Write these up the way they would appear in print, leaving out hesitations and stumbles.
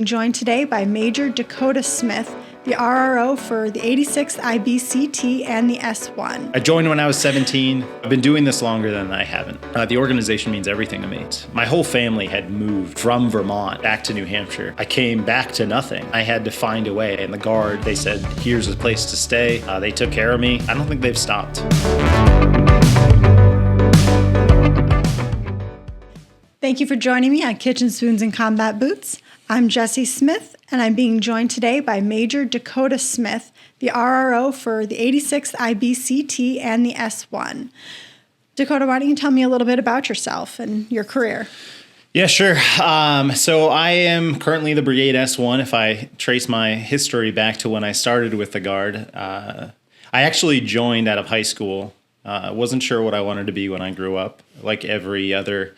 Joined today by Major Dakota Smith, the RRO for the 86th IBCT and the S1. I joined when I was 17. I've been doing this longer than I haven't. The organization means everything to me. My whole family had moved from Vermont back to New Hampshire. I came back to nothing. I had to find a way. And the Guard, they said, here's a place to stay. They took care of me. I don't think they've stopped. Thank you for joining me on Kitchen Spoons and Combat Boots. I'm Jessie Smith, and I'm being joined today by Major Dakota Smith, the RRO for the 86th IBCT and the S1. Dakota, why don't you tell me a little bit about yourself and your career? Yeah, sure. So I am currently the Brigade S1. If I trace my history back to when I started with the Guard, I actually joined out of high school. Wasn't sure what I wanted to be when I grew up, like every other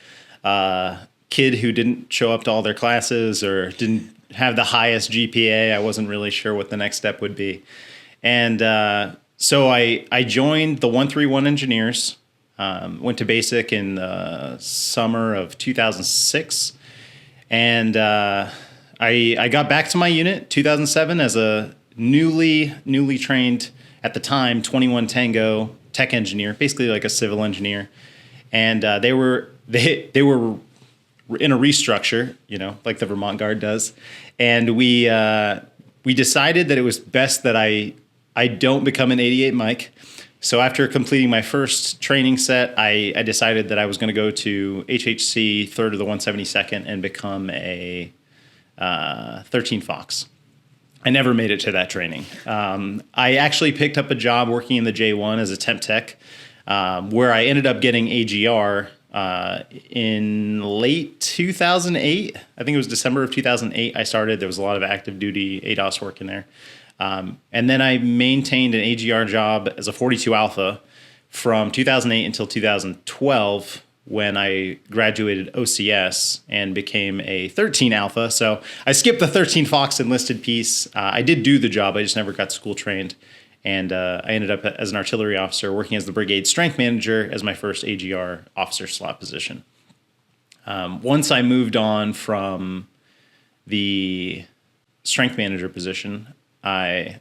kid who didn't show up to all their classes or didn't have the highest GPA. I wasn't really sure what the next step would be. And so I joined the 131 Engineers, went to basic in the summer of 2006. And I got back to my unit 2007 as a newly trained, at the time, 21 Tango tech engineer, basically like a civil engineer. And they were in a restructure, like the Vermont Guard does. And we decided that it was best that I don't become an 88 Mike. So after completing my first training set, I decided that I was going to go to HHC 3rd of the 172nd and become a 13 Fox. I never made it to that training. I actually picked up a job working in the J1 as a temp tech, where I ended up getting AGR in late 2008. I think it was December of 2008 I started. There was a lot of active duty ADOS work in there. And then I maintained an AGR job as a 42 Alpha from 2008 until 2012 when I graduated OCS and became a 13 Alpha. So I skipped the 13 Fox enlisted piece. I did do the job. I just never got school trained. And I ended up as an artillery officer working as the brigade strength manager as my first AGR officer slot position. Once I moved on from the strength manager position, I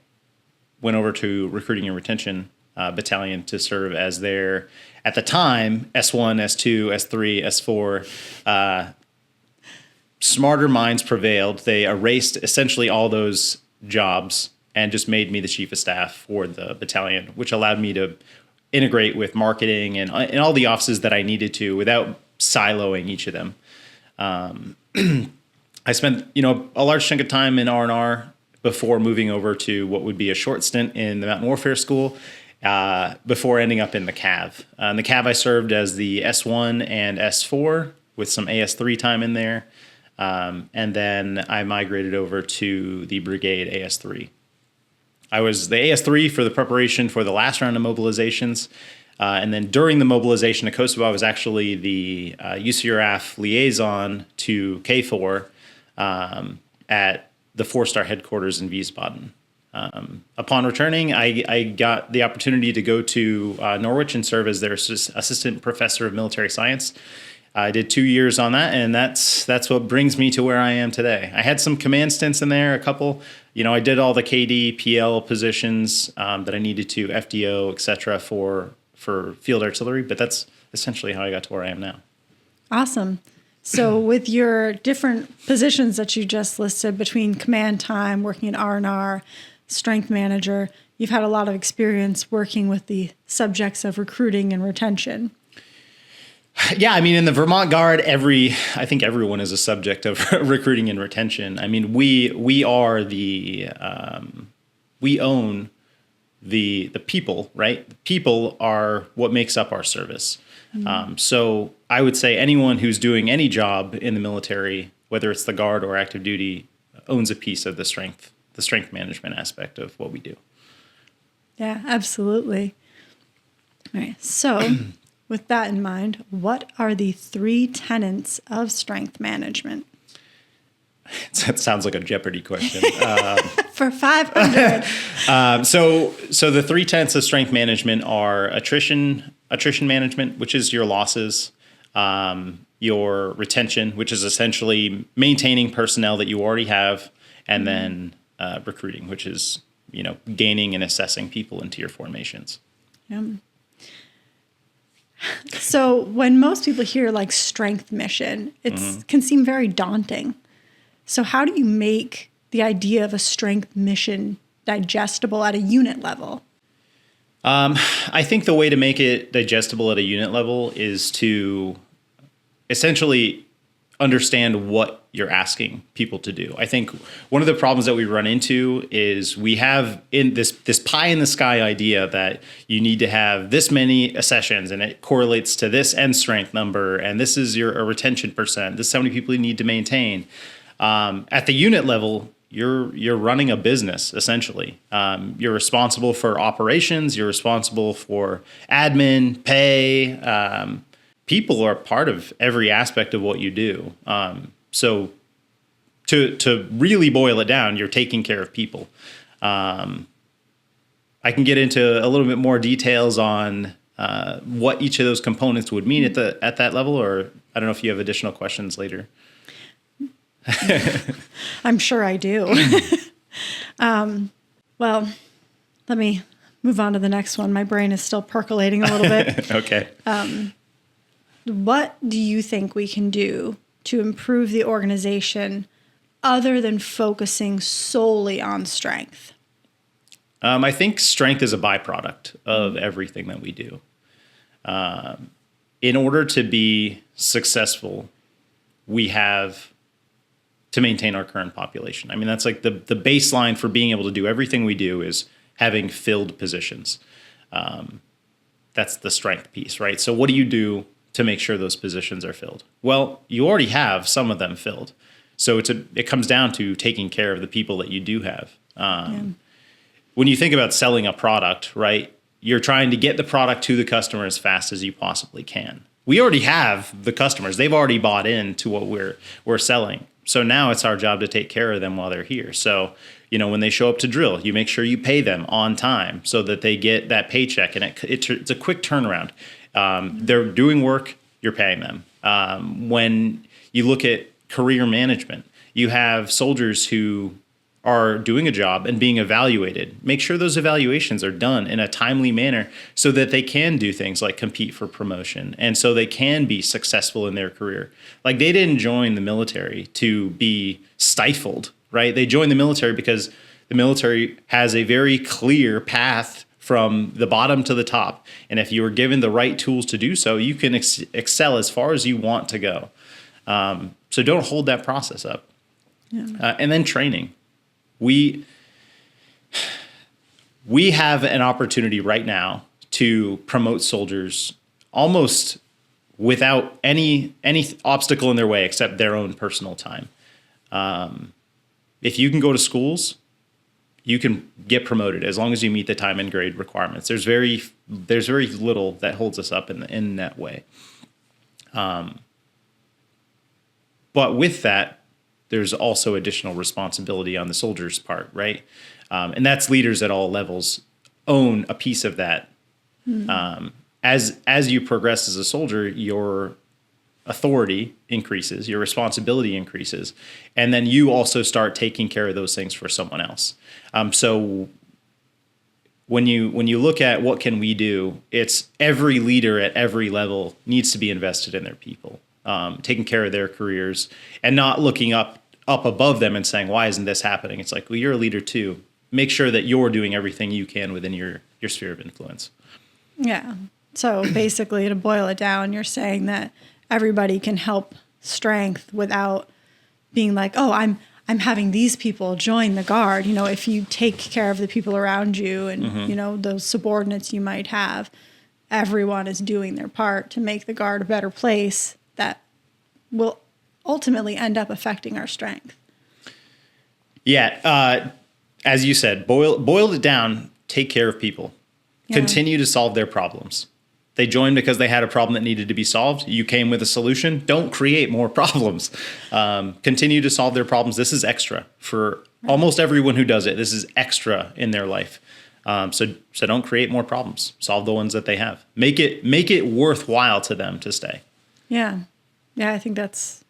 went over to recruiting and retention battalion to serve as their, at the time, S1, S2, S3, S4. Smarter minds prevailed. They erased essentially all those jobs and just made me the chief of staff for the battalion, which allowed me to integrate with marketing and all the offices that I needed to without siloing each of them. I spent, a large chunk of time in R&R before moving over to what would be a short stint in the Mountain Warfare School before ending up in the CAV. In the CAV, I served as the S1 and S4 with some AS3 time in there. And then I migrated over to the Brigade AS3. I was the AS3 for the preparation for the last round of mobilizations. And then during the mobilization to Kosovo, I was actually the UCRAF liaison to K4 at the 4-star headquarters in Wiesbaden. Upon returning, I got the opportunity to go to Norwich and serve as their assistant professor of military science. I did 2 years on that, and that's what brings me to where I am today. I had some command stints in there, a couple. I did all the KD, PL positions that I needed to, FDO, et cetera, for field artillery, but that's essentially how I got to where I am now. Awesome. So with your different positions that you just listed between command time, working at R&R, strength manager, you've had a lot of experience working with the subjects of recruiting and retention. Yeah, in the Vermont Guard, I think everyone is a subject of recruiting and retention. We are we own the people, right? The people are what makes up our service. Mm-hmm. So I would say anyone who's doing any job in the military, whether it's the Guard or active duty, owns a piece of the strength management aspect of what we do. Yeah, absolutely. All right, so with that in mind, what are the 3 tenets of strength management? That sounds like a Jeopardy question. For 500. So the 3 tenets of strength management are attrition management, which is your losses, your retention, which is essentially maintaining personnel that you already have, and then recruiting, which is, gaining and assessing people into your formations. Yeah. So when most people hear like strength mission, it can seem very daunting. So how do you make the idea of a strength mission digestible at a unit level? I think the way to make it digestible at a unit level is to essentially understand what you're asking people to do. I think one of the problems that we run into is we have in this pie in the sky idea that you need to have this many accessions and it correlates to this end strength number, and this is your retention percent. This is how many people you need to maintain. At the unit level, you're running a business essentially. You're responsible for operations. You're responsible for admin, pay. People are part of every aspect of what you do. So to really boil it down, you're taking care of people. I can get into a little bit more details on what each of those components would mean at that level, or I don't know if you have additional questions later. I'm sure I do. Well, let me move on to the next one. My brain is still percolating a little bit. Okay. What do you think we can do to improve the organization other than focusing solely on strength? I think strength is a byproduct of everything that we do. In order to be successful, we have to maintain our current population. I mean, that's like the baseline for being able to do everything we do is having filled positions. That's the strength piece, right? So what do you do to make sure those positions are filled? Well, you already have some of them filled. So it comes down to taking care of the people that you do have. When you think about selling a product, right, you're trying to get the product to the customer as fast as you possibly can. We already have the customers. They've already bought into what we're selling. So now it's our job to take care of them while they're here. So, when they show up to drill, you make sure you pay them on time so that they get that paycheck, and it's a quick turnaround. They're doing work, you're paying them. When you look at career management, you have soldiers who are doing a job and being evaluated. Make sure those evaluations are done in a timely manner so that they can do things like compete for promotion and so they can be successful in their career. Like, they didn't join the military to be stifled, right? They joined the military because the military has a very clear path from the bottom to the top. And if you are given the right tools to do so, you can excel as far as you want to go. So don't hold that process up. And then training. We have an opportunity right now to promote soldiers almost without any obstacle in their way except their own personal time. If you can go to schools, you can get promoted as long as you meet the time and grade requirements. There's very little that holds us up in that way. But with that, there's also additional responsibility on the soldier's part, right? And that's leaders at all levels own a piece of that. As you progress as a soldier, your authority increases, your responsibility increases, and then you also start taking care of those things for someone else. So when you look at what can we do, it's every leader at every level needs to be invested in their people. Taking care of their careers and not looking up above them and saying, why isn't this happening? It's like, well, you're a leader too. Make sure that you're doing everything you can within your sphere of influence. Yeah. So basically, to boil it down, you're saying that everybody can help strength without being like, oh, I'm having these people join the Guard. If you take care of the people around you and, those subordinates you might have, everyone is doing their part to make the Guard a better place that will ultimately end up affecting our strength. Yeah. As you said, boiled it down, take care of people. Yeah. Continue to solve their problems. They joined because they had a problem that needed to be solved. You came with a solution. Don't create more problems. Continue to solve their problems. This is extra for almost everyone who does it. This is extra in their life. So don't create more problems. Solve the ones that they have. Make it worthwhile to them to stay. Yeah. Yeah, I think that's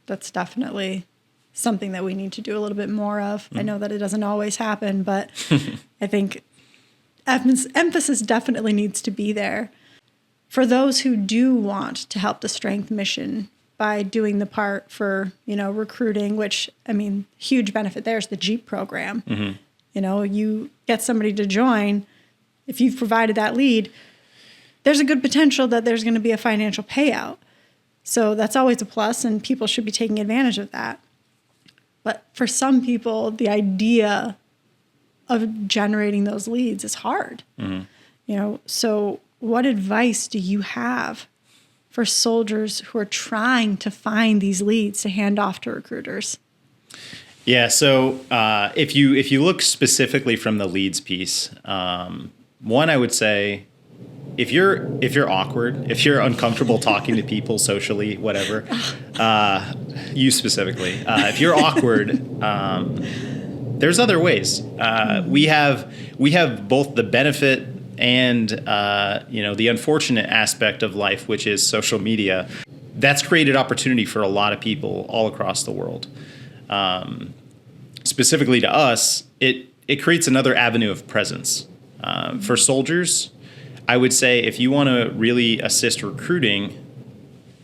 definitely something that we need to do a little bit more of. I know that it doesn't always happen, but I think emphasis definitely needs to be there. For those who do want to help the strength mission by doing the part for, recruiting, which, huge benefit there is the Jeep program. You get somebody to join, if you've provided that lead, there's a good potential that there's going to be a financial payout. So that's always a plus, and people should be taking advantage of that. But for some people, the idea of generating those leads is hard. So what advice do you have for soldiers who are trying to find these leads to hand off to recruiters? Yeah. So if you look specifically from the leads piece, one, I would say, if you're awkward, if you're uncomfortable talking to people socially, whatever, you specifically, if you're awkward, there's other ways. We have both the benefit and the unfortunate aspect of life, which is social media. That's created opportunity for a lot of people all across the world. Specifically to us, it creates another avenue of presence. For soldiers, I would say if you want to really assist recruiting,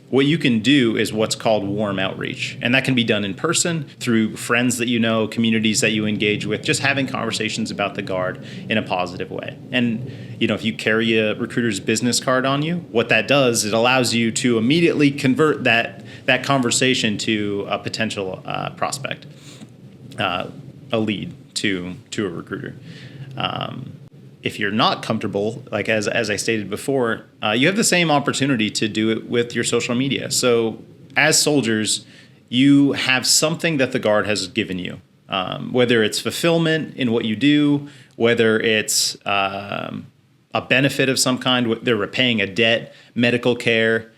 what you can do is what's called warm outreach. And that can be done in person through friends that you know, communities that you engage with, just having conversations about the Guard in a positive way. And, if you carry a recruiter's business card on you, what that does, it allows you to immediately convert that conversation to a potential prospect, a lead to a recruiter. If you're not comfortable, like as I stated before, you have the same opportunity to do it with your social media. So as soldiers, you have something that the Guard has given you, whether it's fulfillment in what you do, whether it's a benefit of some kind, they're repaying a debt, medical care.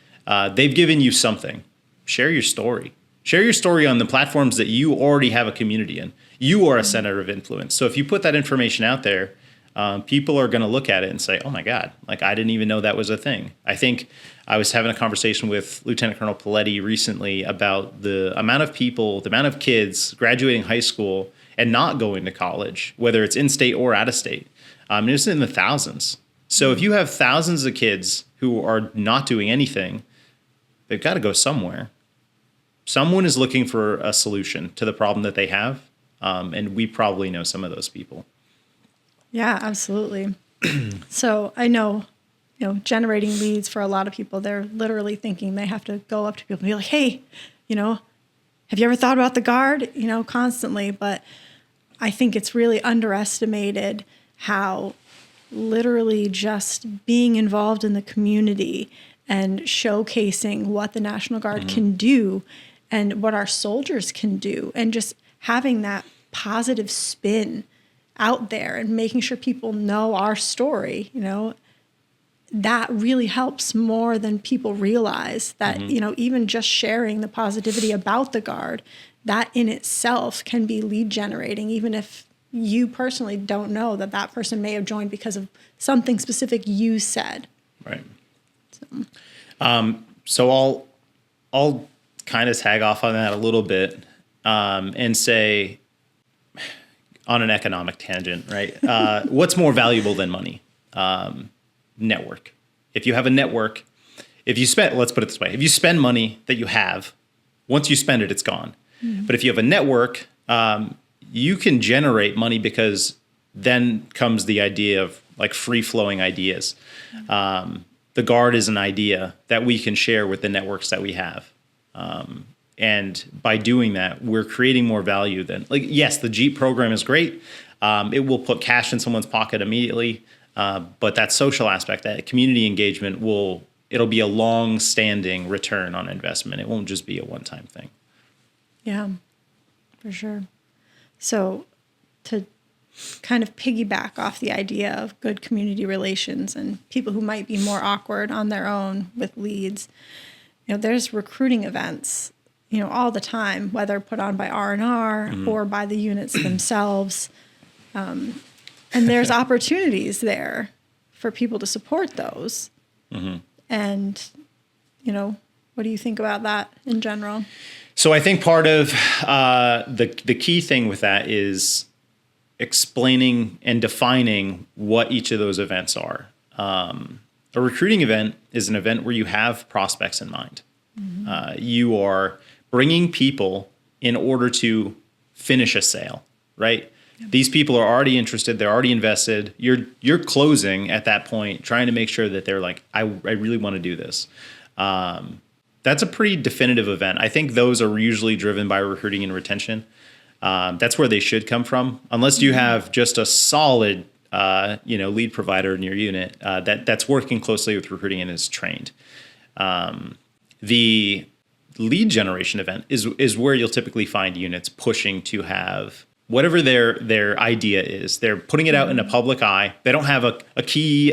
They've given you something. Share your story. Share your story on the platforms that you already have a community in. You are a center of influence. So if you put that information out there, people are going to look at it and say, oh my God, like I didn't even know that was a thing. I think I was having a conversation with Lieutenant Colonel Paletti recently about the amount of people, the amount of kids graduating high school and not going to college, whether it's in-state or out-of-state. It's in the thousands. So if you have thousands of kids who are not doing anything, they've got to go somewhere. Someone is looking for a solution to the problem that they have, and we probably know some of those people. Yeah, absolutely. So I know, generating leads for a lot of people, they're literally thinking they have to go up to people and be like, hey, have you ever thought about the Guard? Constantly. But I think it's really underestimated how literally just being involved in the community and showcasing what the National Guard can do and what our soldiers can do, and just having that positive spin out there and making sure people know our story, that really helps more than people realize. That, even just sharing the positivity about the Guard, that in itself can be lead generating, even if you personally don't know that person may have joined because of something specific you said. Right. So I'll kind of tag off on that a little bit and say, on an economic tangent, right? What's more valuable than money? Network. If you have a network, let's put it this way, if you spend money that you have, once you spend it, it's gone. But if you have a network, you can generate money, because then comes the idea of like free-flowing ideas. The Guard is an idea that we can share with the networks that we have. And by doing that, we're creating more value than, yes, the Jeep program is great. It will put cash in someone's pocket immediately. But that social aspect, that community engagement it'll be a long-standing return on investment. It won't just be a one-time thing. Yeah, for sure. So to kind of piggyback off the idea of good community relations and people who might be more awkward on their own with leads, there's recruiting events, all the time, whether put on by R&R or by the units themselves. And there's opportunities there for people to support those. And, What do you think about that in general? So I think part of the key thing with that is explaining and defining what each of those events are. A recruiting event is an event where you have prospects in mind. You are bringing people in order to finish a sale, right? These people are already interested. They're already invested. You're closing at that point, trying to make sure that they're like, I really want to do this. That's a pretty definitive event. I think those are usually driven by recruiting and retention. That's where they should come from, unless you have just a solid, lead provider in your unit that's working closely with recruiting and is trained. The lead generation event is where you'll typically find units pushing to have whatever their idea is. They're putting it out in a public eye. They don't have a key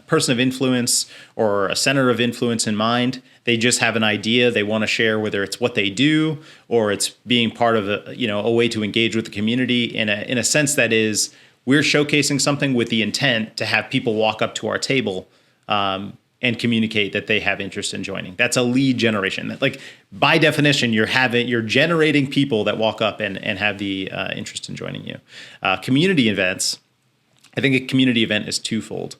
person of influence or a center of influence in mind. They just have an idea they want to share, whether it's what they do or it's being part of a way to engage with the community in a sense that is, we're showcasing something with the intent to have people walk up to our table and communicate that they have interest in joining. That's a lead generation. Like, by definition, you're generating people that walk up and have the interest in joining you. Community events, I think a community event is twofold.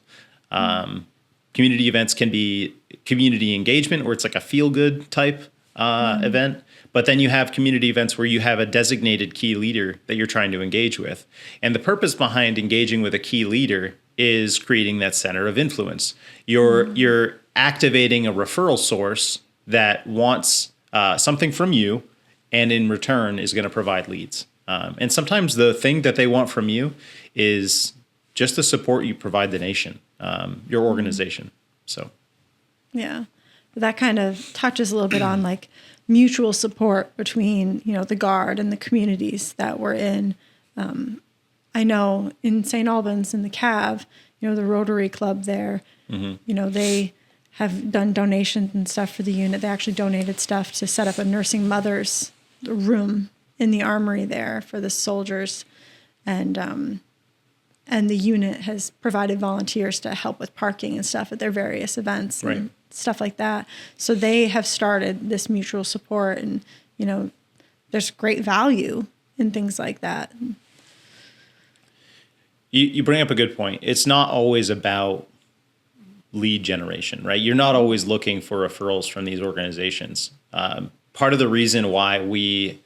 Community events can be community engagement, where it's like a feel-good type event. But then you have community events where you have a designated key leader that you're trying to engage with. And the purpose behind engaging with a key leader is creating that center of influence. You're activating a referral source that wants something from you, and in return is going to provide leads. And sometimes the thing that they want from you is just the support you provide the nation, your organization. So, yeah, that kind of touches a little bit on like mutual support between, the Guard and the communities that we're in. I know in St. Albans in the CAV, the Rotary Club there, they have done donations and stuff for the unit. They actually donated stuff to set up a nursing mother's room in the armory there for the soldiers. And the unit has provided volunteers to help with parking and stuff at their various events and stuff like that. So they have started this mutual support, and, there's great value in things like that. You bring up a good point. It's not always about lead generation, right? You're not always looking for referrals from these organizations. Part of the reason why we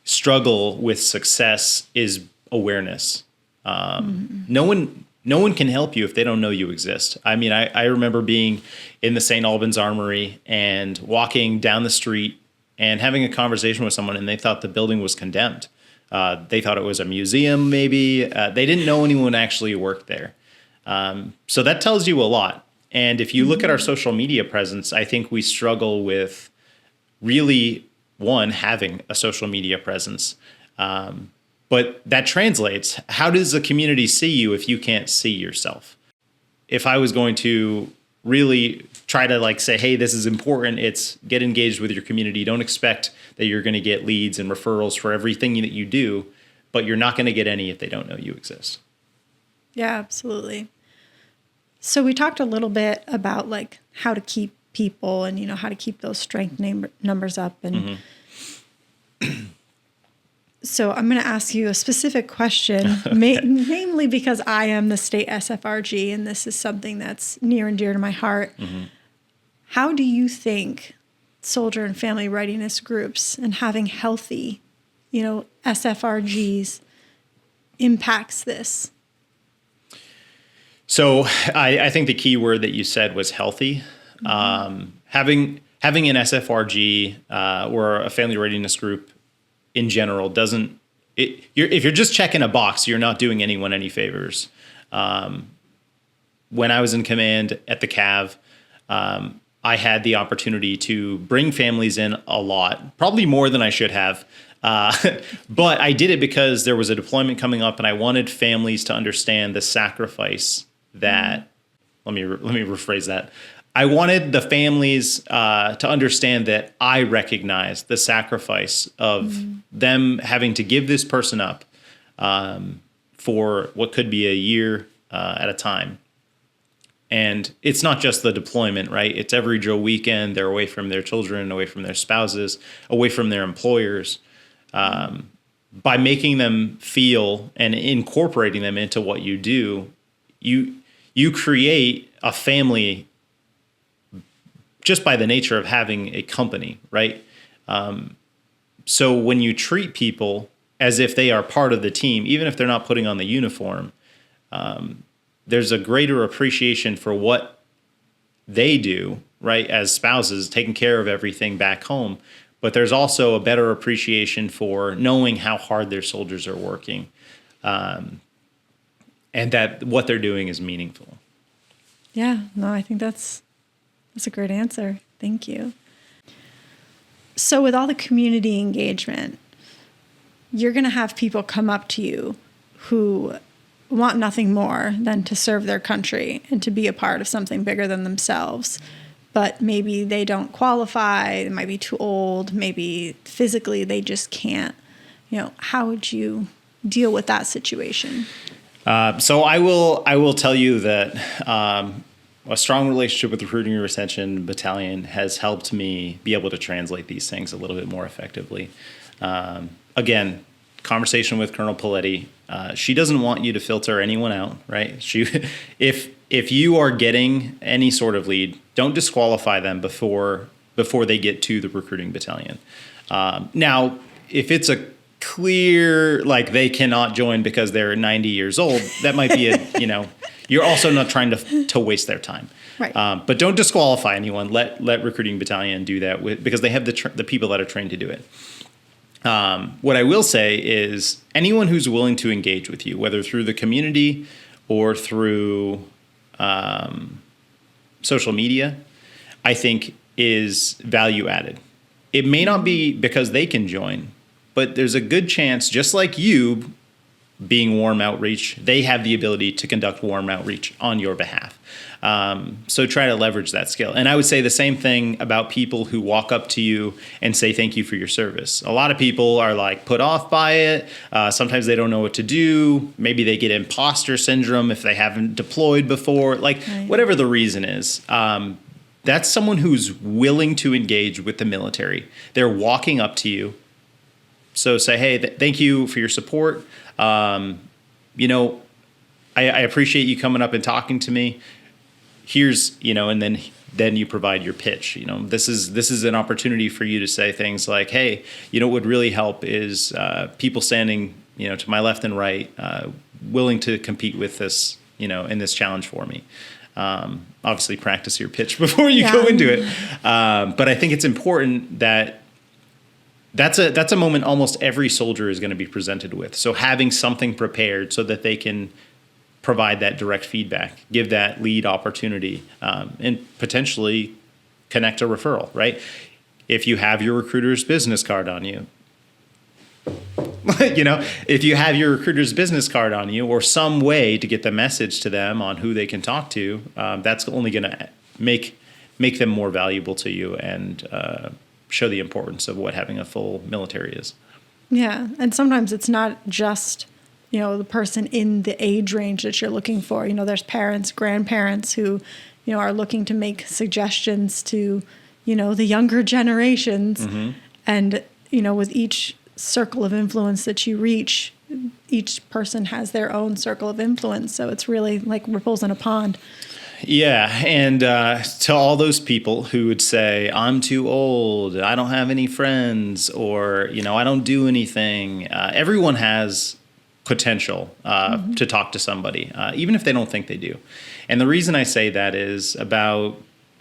struggle with success is awareness. No one can help you if they don't know you exist. I mean, I remember being in the St. Albans Armory and walking down the street and having a conversation with someone, and they thought the building was condemned. They thought it was a museum, maybe. They didn't know anyone actually worked there. So that tells you a lot. And if you look at our social media presence, I think we struggle with really, one, having a social media presence. But that translates. How does the community see you if you can't see yourself? If I was going to really try to say, hey, this is important, it's get engaged with your community. Don't expect that you're going to get leads and referrals for everything that you do, but you're not going to get any if they don't know you exist. Yeah, absolutely. So we talked a little bit about how to keep people and, how to keep those strength numbers up. And so I'm going to ask you a specific question, namely because I am the state SFRG, and this is something that's near and dear to my heart. How do you think soldier and family readiness groups and having healthy, SFRGs impacts this? So I think the key word that you said was healthy. Having an SFRG or a family readiness group in general if you're just checking a box, you're not doing anyone any favors. When I was in command at the CAV, I had the opportunity to bring families in a lot, probably more than I should have. But I did it because there was a deployment coming up, and I wanted families to understand the sacrifice that, let me rephrase that. I wanted the families to understand that I recognize the sacrifice of them having to give this person up for what could be a year at a time. And it's not just the deployment, right? It's every drill weekend. They're away from their children, away from their spouses, away from their employers. By making them feel and incorporating them into what you do, you create a family just by the nature of having a company, right? So when you treat people as if they are part of the team, even if they're not putting on the uniform, there's a greater appreciation for what they do, right, as spouses, taking care of everything back home. But there's also a better appreciation for knowing how hard their soldiers are working, and that what they're doing is meaningful. Yeah, no, I think that's a great answer. Thank you. So with all the community engagement, you're going to have people come up to you who want nothing more than to serve their country and to be a part of something bigger than themselves. But maybe they don't qualify, they might be too old, maybe physically they just can't. How would you deal with that situation? So I will tell you that a strong relationship with the Recruiting and Retention Battalion has helped me be able to translate these things a little bit more effectively. Again, conversation with Colonel Paletti. She doesn't want you to filter anyone out, right? If you are getting any sort of lead, don't disqualify them before they get to the recruiting battalion. Now, if it's a clear, like they cannot join because they're 90 years old, that might be you're also not trying to waste their time. Right. But don't disqualify anyone. Let recruiting battalion do that because they have the people that are trained to do it. What I will say is anyone who's willing to engage with you, whether through the community or through social media, I think is value added. It may not be because they can join, but there's a good chance, just like you being warm outreach, they have the ability to conduct warm outreach on your behalf. So try to leverage that skill. And I would say the same thing about people who walk up to you and say thank you for your service. A lot of people are like put off by it. Sometimes they don't know what to do. Maybe they get imposter syndrome if they haven't deployed before. Whatever the reason is, that's someone who's willing to engage with the military. They're walking up to you. So say, hey, thank you for your support. I appreciate you coming up and talking to me. Here's, and then you provide your pitch. This is an opportunity for you to say things like, hey, what would really help is people standing, to my left and right, willing to compete with this, in this challenge for me. Obviously practice your pitch before you go into it. But I think it's important that's a moment almost every soldier is going to be presented with. So having something prepared so that they can provide that direct feedback, give that lead opportunity, and potentially connect a referral, right? If you have your recruiter's business card on you, if you have your recruiter's business card on you or some way to get the message to them on who they can talk to, that's only going to make them more valuable to you and show the importance of what having a full military is. Yeah. And sometimes it's not just, the person in the age range that you're looking for. There's parents, grandparents who, are looking to make suggestions to, the younger generations. Mm-hmm. And, with each circle of influence that you reach, each person has their own circle of influence. So it's really like ripples in a pond. Yeah, and to all those people who would say, I'm too old, I don't have any friends, or, I don't do anything. Everyone has potential to talk to somebody, even if they don't think they do. And the reason I say that is about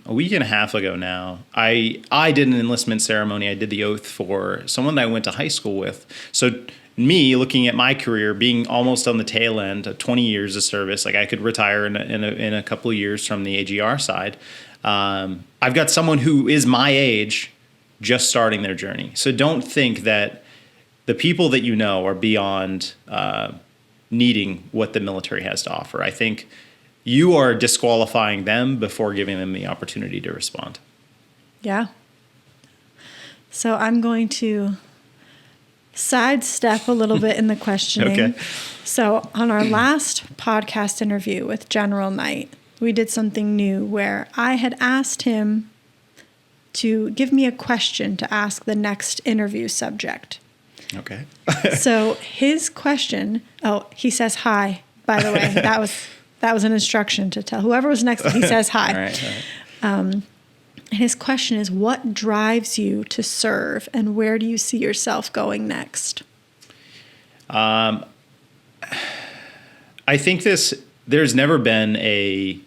a week and a half ago now, I did an enlistment ceremony. I did the oath for someone that I went to high school with. So me looking at my career, being almost on the tail end of 20 years of service, like I could retire in a couple of years from the AGR side. I've got someone who is my age just starting their journey. So don't think that the people that you know are beyond needing what the military has to offer. I think you are disqualifying them before giving them the opportunity to respond. Yeah. So I'm going to sidestep a little bit in the questioning. Okay. So on our last podcast interview with General Knight, we did something new where I had asked him to give me a question to ask the next interview subject. Okay. So his question, he says hi, by the way. That was an instruction to tell whoever was next, he says hi. All right. And his question is, what drives you to serve, and where do you see yourself going next? I think there's never been a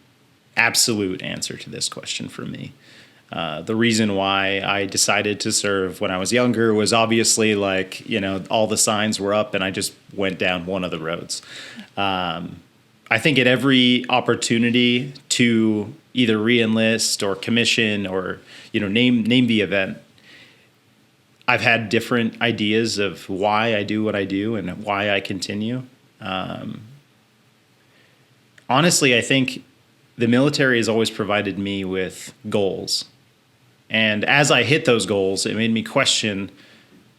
absolute answer to this question for me. The reason why I decided to serve when I was younger was obviously all the signs were up and I just went down one of the roads. I think at every opportunity to either re-enlist or commission or, name the event, I've had different ideas of why I do what I do and why I continue. Honestly, I think the military has always provided me with goals. And as I hit those goals, it made me question,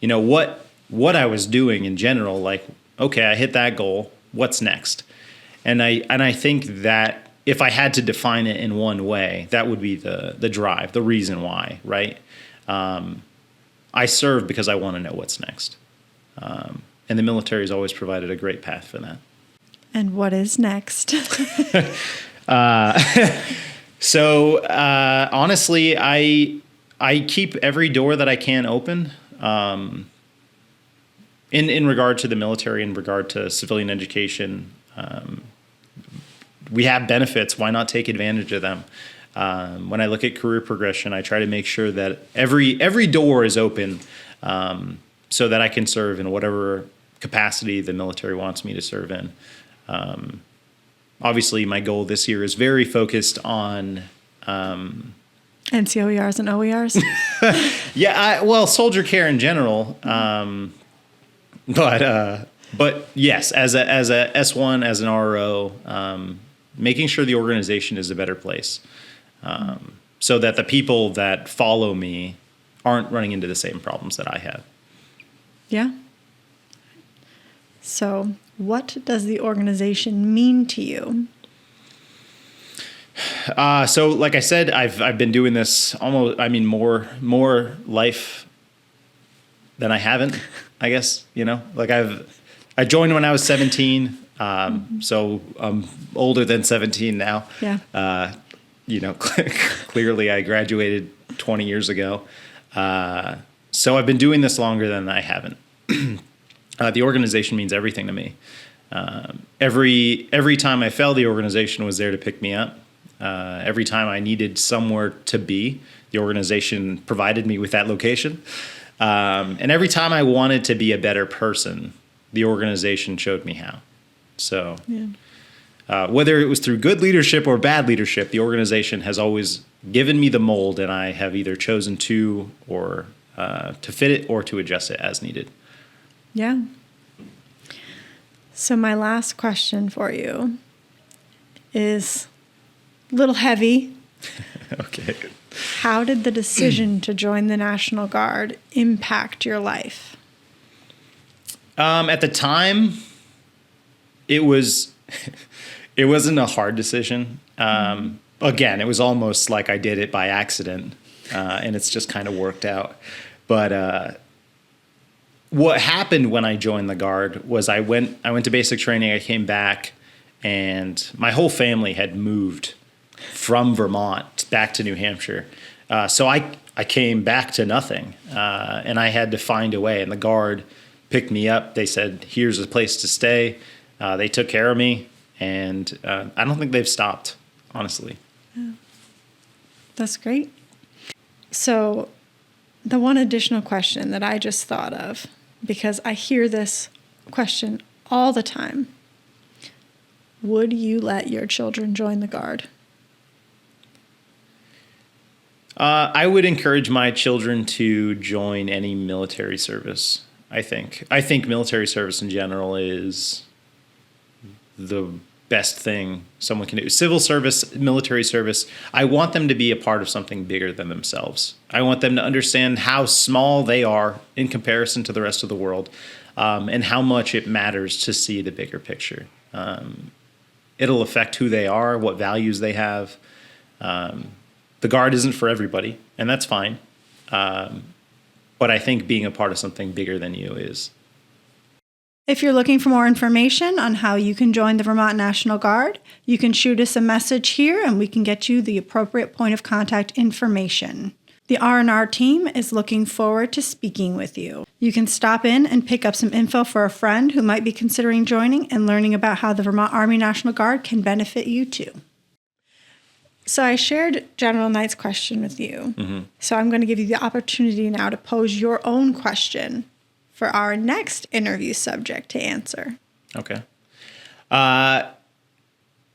what I was doing in general. Like, okay, I hit that goal. What's next? And I think that if I had to define it in one way, that would be the drive, the reason why, right? I serve because I want to know what's next. And the military has always provided a great path for that. And what is next? So honestly, I keep every door that I can open in regard to the military, in regard to civilian education. We have benefits. Why not take advantage of them? When I look at career progression, I try to make sure that every door is open so that I can serve in whatever capacity the military wants me to serve in. Obviously, my goal this year is very focused on NCOERs and OERs? Yeah, soldier care in general. But yes, as a S1, as an RO, making sure the organization is a better place, so that the people that follow me aren't running into the same problems that I have. Yeah. So, what does the organization mean to you? So like I said, I've been doing this more life than I haven't, I guess, I joined when I was 17. So I'm older than 17 now. Yeah. Clearly I graduated 20 years ago. So I've been doing this longer than I haven't. The organization means everything to me. Every time I fell, the organization was there to pick me up. Every time I needed somewhere to be, the organization provided me with that location. And every time I wanted to be a better person, the organization showed me how. So whether it was through good leadership or bad leadership, the organization has always given me the mold, and I have either chosen to or to fit it or to adjust it as needed. Yeah. So my last question for you is a little heavy. Okay. How did the decision to join the National Guard impact your life? At the time, it wasn't a hard decision. Again, it was almost like I did it by accident, and it's just kind of worked out. But what happened when I joined the Guard was I went to basic training. I came back, and my whole family had moved from Vermont back to New Hampshire. So I came back to nothing, and I had to find a way. And the Guard picked me up. They said, "Here's a place to stay." They took care of me, and I don't think they've stopped, honestly. Yeah. That's great. So the one additional question that I just thought of, because I hear this question all the time, would you let your children join the Guard? I would encourage my children to join any military service. I think military service in general is the best thing someone can do. Civil service, military service, I want them to be a part of something bigger than themselves. I want them to understand how small they are in comparison to the rest of the world, and how much it matters to see the bigger picture. it'll affect who they are, what values they have. The Guard isn't for everybody, and that's fine. But I think being a part of something bigger than you is. If you're looking for more information on how you can join the Vermont National Guard, you can shoot us a message here and we can get you the appropriate point of contact information. The R&R team is looking forward to speaking with you. You can stop in and pick up some info for a friend who might be considering joining and learning about how the Vermont Army National Guard can benefit you too. So I shared General Knight's question with you. Mm-hmm. So I'm going to give you the opportunity now to pose your own question for our next interview subject to answer. Okay.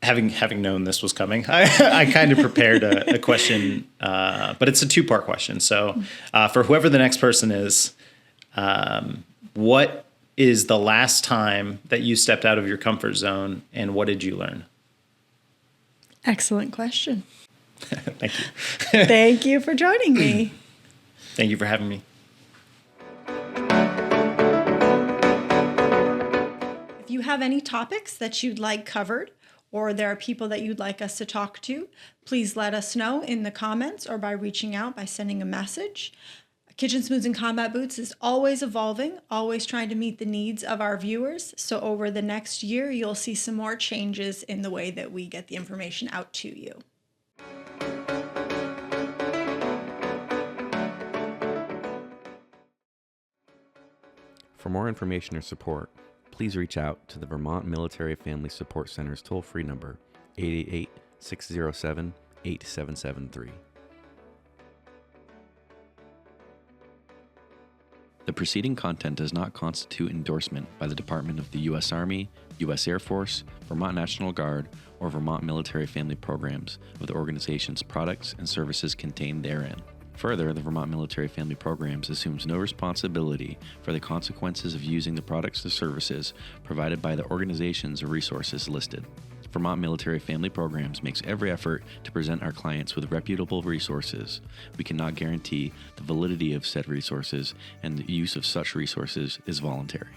Having known this was coming, I kind of prepared a question, but it's a two-part question. So for whoever the next person is, what is the last time that you stepped out of your comfort zone, and what did you learn? Excellent question. Thank you. Thank you for joining me. Thank you for having me. If you have any topics that you'd like covered, or there are people that you'd like us to talk to, please let us know in the comments or by reaching out by sending a message. Kitchen Spoons and Combat Boots is always evolving, always trying to meet the needs of our viewers. So over the next year, you'll see some more changes in the way that we get the information out to you. For more information or support, please reach out to the Vermont Military Family Support Center's toll-free number, 888-607-8773. The preceding content does not constitute endorsement by the Department of the U.S. Army, U.S. Air Force, Vermont National Guard, or Vermont Military Family Programs of the organization's products and services contained therein. Further, the Vermont Military Family Programs assumes no responsibility for the consequences of using the products or services provided by the organizations or resources listed. Vermont Military Family Programs makes every effort to present our clients with reputable resources. We cannot guarantee the validity of said resources, and the use of such resources is voluntary.